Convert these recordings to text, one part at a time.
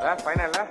لا فاينل لا.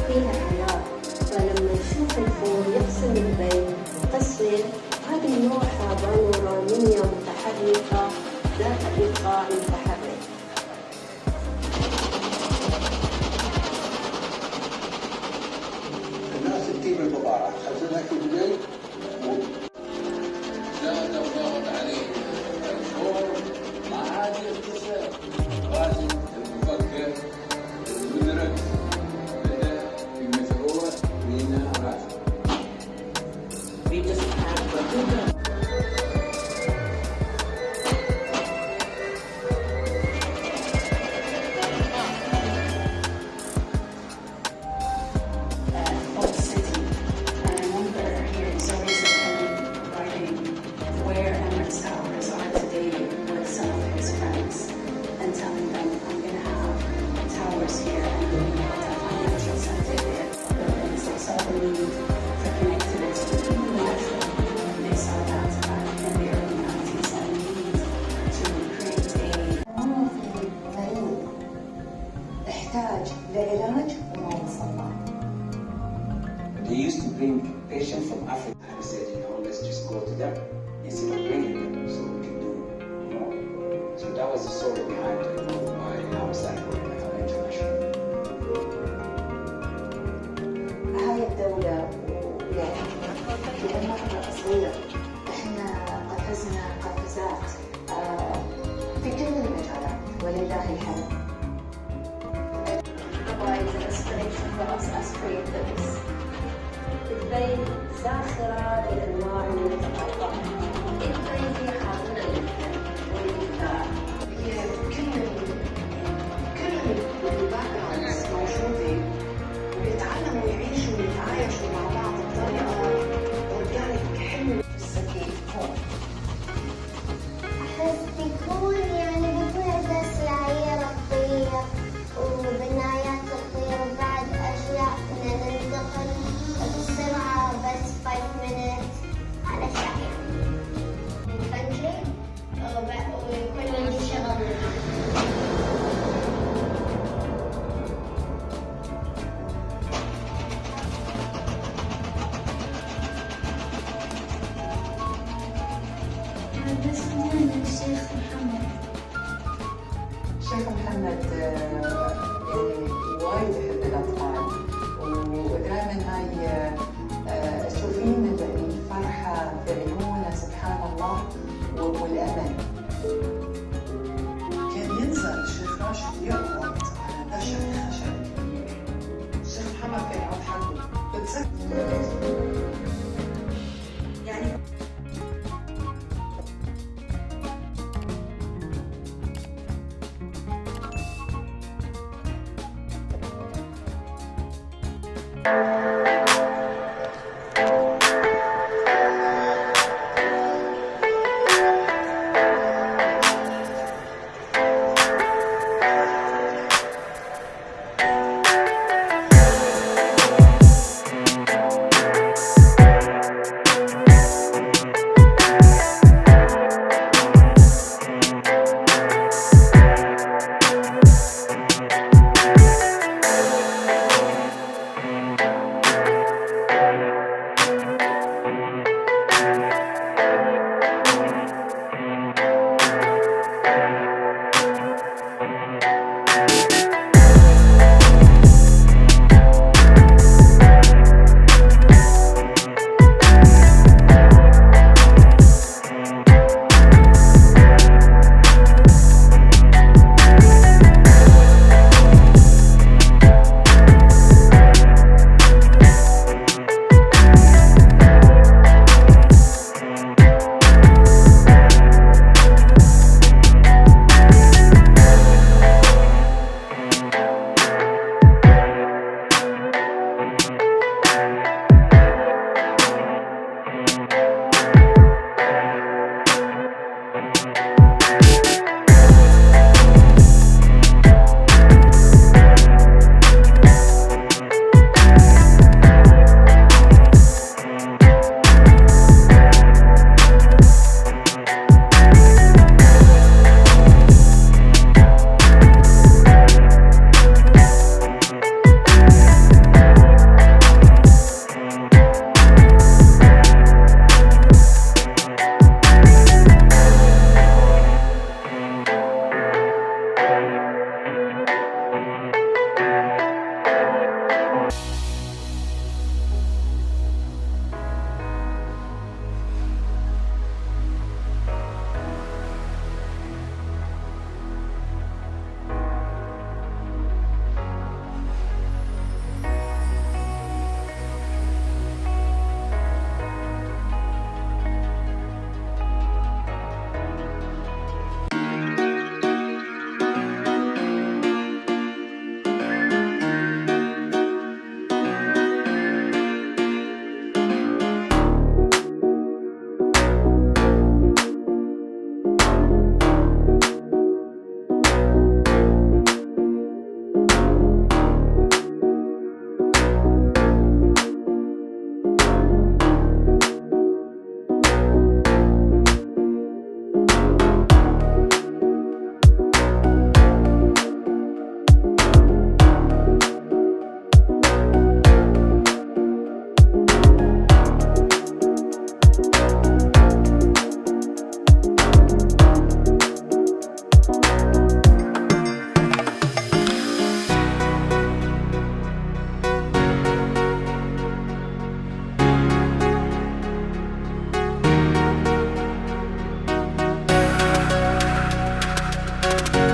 فيها حياة، فلما نشوف الفون يقسم البين تصوير هذا النوع بانورامية متحركة ذات إيقاع متحرك. الناس تجيب البضاعة خزنها في الليل زاد وضغط عليه الشهور مع هذه القصة لازم المفكر المدرك بدأ في مشروع بناء راسه. They used to bring patients from Africa. I said, let's just go to them instead of bringing them so we can do more. So that was the story behind why I was like, international. هاي الدولة يعني لأنها صغيرة، إحنا قفزنا قفزات في كل المجالات ولله الحمد. Provides an inspiration for us as creators. بتبين زاخرة لأنواع من الثقافات. بتبين في حاضنة للفن والإبداع. كل الباك جراوندز موجودين ويتعلموا يعيشوا ويتعايشوا مع بعض بطريقة أورجانيك حلوة. السكيت هون أحس بيكون بيكون أساس لعية رقية وبنايات رقية وبعد أشياء ننتقل بسرعة بس 5 minutes على شيء invention ويكون عندي شغل. الشيخ محمد يعني وايد يحب الأطفال ودائما هاي تشوفين الفرحة في عيونه سبحان الله والأمل. كان ينزل الشيخ راشد يقعد على دشة خشب. الشيخ محمد كان يقعد حقه بتذكر يعني الخشب.